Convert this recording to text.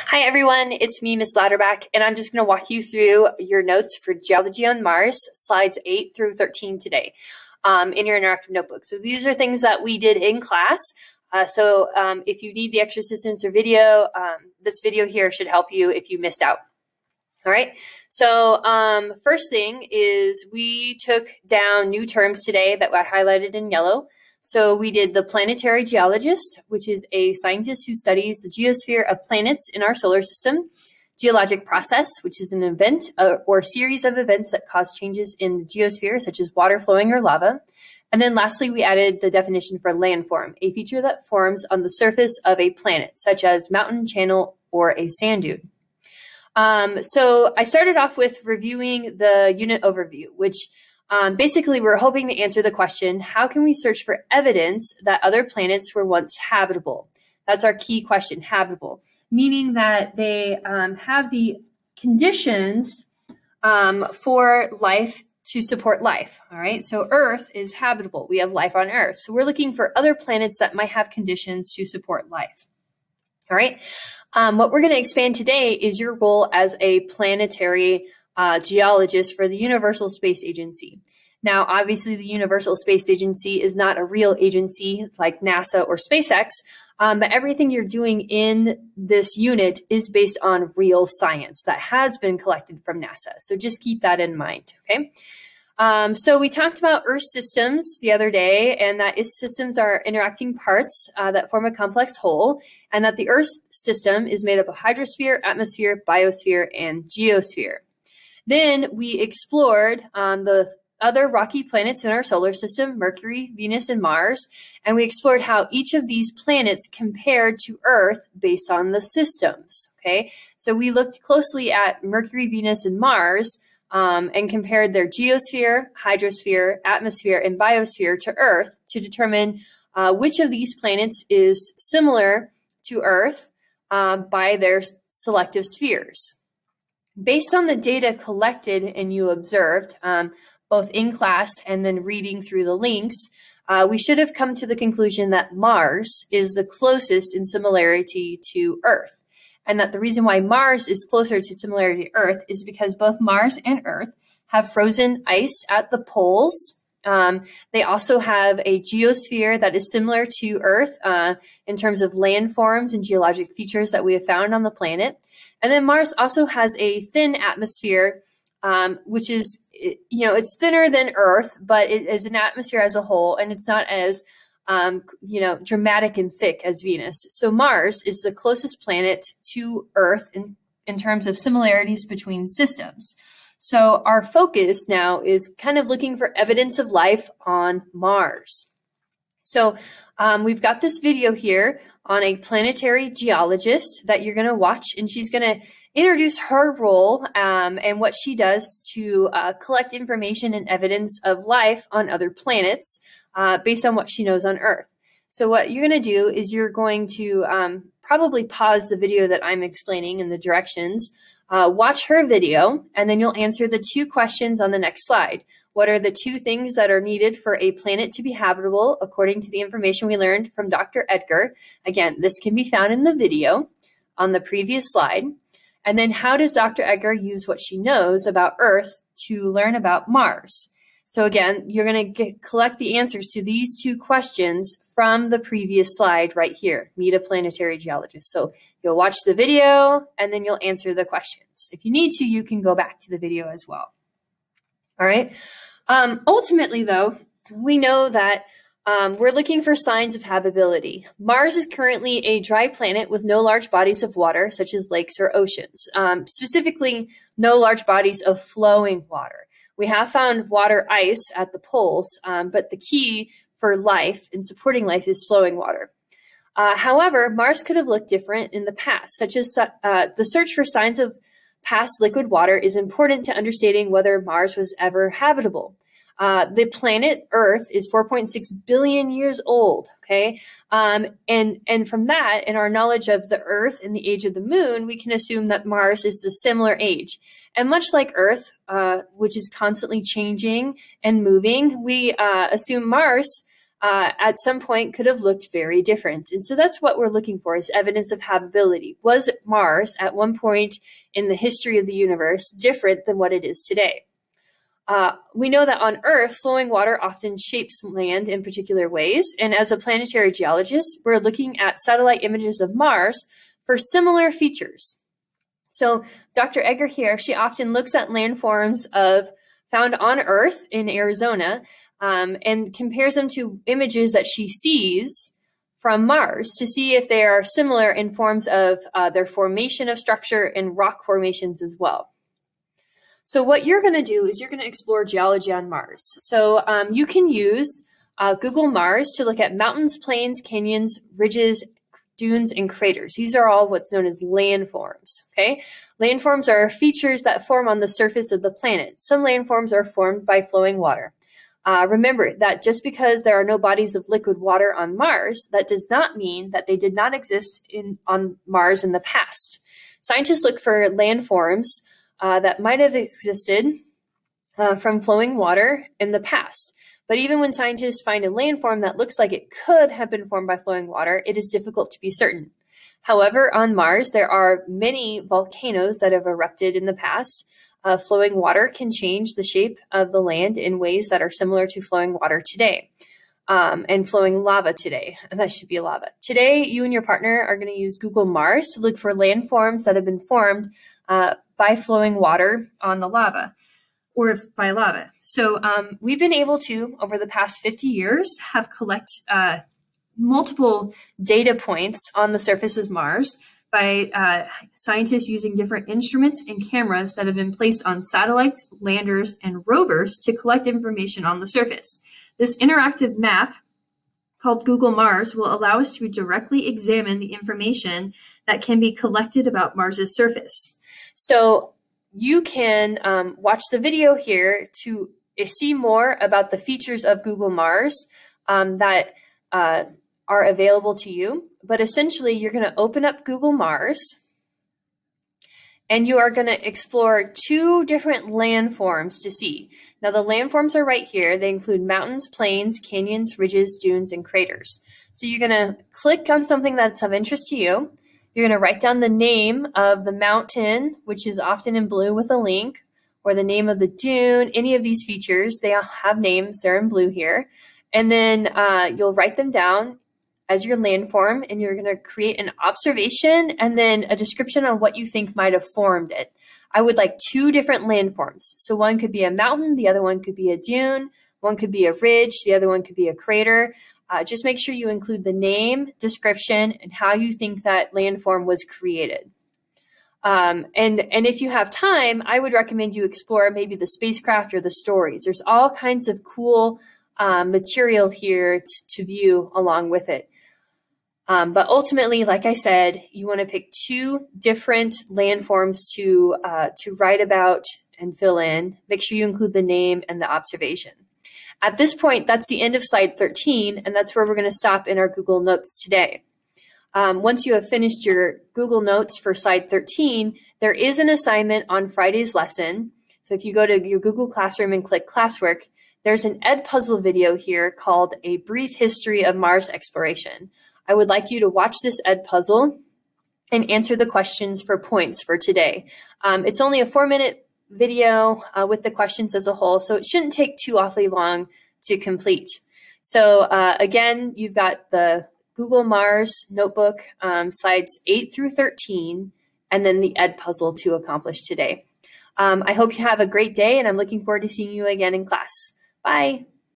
Hi everyone, it's me, Miss Louderback, and I'm just going to walk you through your notes for Geology on Mars, slides 8 through 13 today in your interactive notebook. So these are things that we did in class. If you need the extra assistance or video, this video here should help you if you missed out. All right, so first thing is we took down new terms today that I highlighted in yellow. So we did the planetary geologist, which is a scientist who studies the geosphere of planets in our solar system. Geologic process, which is an event or series of events that cause changes in the geosphere, such as water flowing or lava. And then lastly, we added the definition for landform, a feature that forms on the surface of a planet, such as mountain, channel, or a sand dune. So I started off with reviewing the unit overview, which basically we're hoping to answer the question, how can we search for evidence that other planets were once habitable? That's our key question, habitable, meaning that they have the conditions for life to support life, all right? So Earth is habitable. We have life on Earth. So we're looking for other planets that might have conditions to support life. All right, what we're going to expand today is your role as a planetary geologist for the Universal Space Agency. Now, obviously, the Universal Space Agency is not a real agency like NASA or SpaceX, but everything you're doing in this unit is based on real science that has been collected from NASA. So just keep that in mind, okay? So we talked about Earth systems the other day, and that systems are interacting parts that form a complex whole, and that the Earth system is made up of hydrosphere, atmosphere, biosphere, and geosphere. Then we explored the other rocky planets in our solar system, Mercury, Venus, and Mars, and we explored how each of these planets compared to Earth based on the systems, okay? So we looked closely at Mercury, Venus, and Mars, and compared their geosphere, hydrosphere, atmosphere, and biosphere to Earth to determine which of these planets is similar to Earth by their selective spheres. Based on the data collected and you observed, both in class and then reading through the links, we should have come to the conclusion that Mars is the closest in similarity to Earth. And that the reason why Mars is closer to similarity to Earth is because both Mars and Earth have frozen ice at the poles. They also have a geosphere that is similar to Earth in terms of landforms and geologic features that we have found on the planet. And then Mars also has a thin atmosphere, which is, it's thinner than Earth, but it is an atmosphere as a whole, and it's not as dramatic and thick as Venus. So Mars is the closest planet to Earth in terms of similarities between systems. So our focus now is kind of looking for evidence of life on Mars. So we've got this video here on a planetary geologist that you're going to watch, and she's going to introduce her role and what she does to collect information and evidence of life on other planets based on what she knows on Earth. So what you're going to do is you're going to probably pause the video that I'm explaining in the directions, watch her video, and then you'll answer the two questions on the next slide. What are the two things that are needed for a planet to be habitable according to the information we learned from Dr. Edgar? Again, this can be found in the video on the previous slide. And then how does Dr. Edgar use what she knows about Earth to learn about Mars? So again, you're going to collect the answers to these two questions from the previous slide right here, meet a planetary geologist. So you'll watch the video and then you'll answer the questions. If you need to, you can go back to the video as well. All right. Ultimately, though, we know that we're looking for signs of habitability. Mars is currently a dry planet with no large bodies of water, such as lakes or oceans, specifically no large bodies of flowing water. We have found water ice at the poles, but the key for life and supporting life is flowing water. However, Mars could have looked different in the past, such as the search for signs of past liquid water is important to understanding whether Mars was ever habitable. The planet Earth is 4.6 billion years old, okay? And from that, and our knowledge of the Earth and the age of the moon, we can assume that Mars is the similar age. And much like Earth, which is constantly changing and moving, we assume Mars at some point could have looked very different. And so that's what we're looking for, is evidence of habitability. Was Mars at one point in the history of the universe different than what it is today? We know that on Earth, flowing water often shapes land in particular ways. And as a planetary geologist, we're looking at satellite images of Mars for similar features. So Dr. Egger here, she often looks at landforms found on Earth in Arizona and compares them to images that she sees from Mars to see if they are similar in forms of their formation of structure and rock formations as well. So what you're going to do is you're going to explore geology on Mars. So you can use Google Mars to look at mountains, plains, canyons, ridges, dunes, and craters. These are all what's known as landforms, okay? Landforms are features that form on the surface of the planet. Some landforms are formed by flowing water. Remember that just because there are no bodies of liquid water on Mars, that does not mean that they did not exist on Mars in the past. Scientists look for landforms that might have existed from flowing water in the past. But even when scientists find a landform that looks like it could have been formed by flowing water, it is difficult to be certain. However, on Mars, there are many volcanoes that have erupted in the past. Flowing water can change the shape of the land in ways that are similar to flowing water today and flowing lava today. That should be lava. Today, you and your partner are going to use Google Mars to look for landforms that have been formed by flowing water on the lava or by lava. So we've been able to, over the past 50 years, have collect multiple data points on the surface of Mars by scientists using different instruments and cameras that have been placed on satellites, landers, and rovers to collect information on the surface. This interactive map called Google Mars will allow us to directly examine the information that can be collected about Mars's surface. So you can watch the video here to see more about the features of Google Mars that are available to you. But essentially, you're going to open up Google Mars, and you are going to explore two different landforms to see. Now, the landforms are right here. They include mountains, plains, canyons, ridges, dunes, and craters. So you're going to click on something that's of interest to you. You're going to write down the name of the mountain, which is often in blue with a link, or the name of the dune, any of these features. They all have names. They're in blue here. And then you'll write them down as your landform, and you're going to create an observation and then a description on what you think might have formed it. I would like two different landforms. So one could be a mountain, the other one could be a dune, one could be a ridge, the other one could be a crater. Just make sure you include the name, description, and how you think that landform was created. And if you have time, I would recommend you explore maybe the spacecraft or the stories. There's all kinds of cool material here to view along with it. But ultimately, like I said, you want to pick two different landforms to write about and fill in. Make sure you include the name and the observation. At this point, that's the end of slide 13, and that's where we're going to stop in our Google Notes today. Once you have finished your Google Notes for slide 13, there is an assignment on Friday's lesson. So if you go to your Google Classroom and click Classwork, there's an EdPuzzle video here called A Brief History of Mars Exploration. I would like you to watch this EdPuzzle and answer the questions for points for today. It's only a 4-minute video with the questions as a whole, so it shouldn't take too awfully long to complete. So again, you've got the Google Mars notebook, slides 8 through 13, and then the EdPuzzle to accomplish today. I hope you have a great day, and I'm looking forward to seeing you again in class. Bye.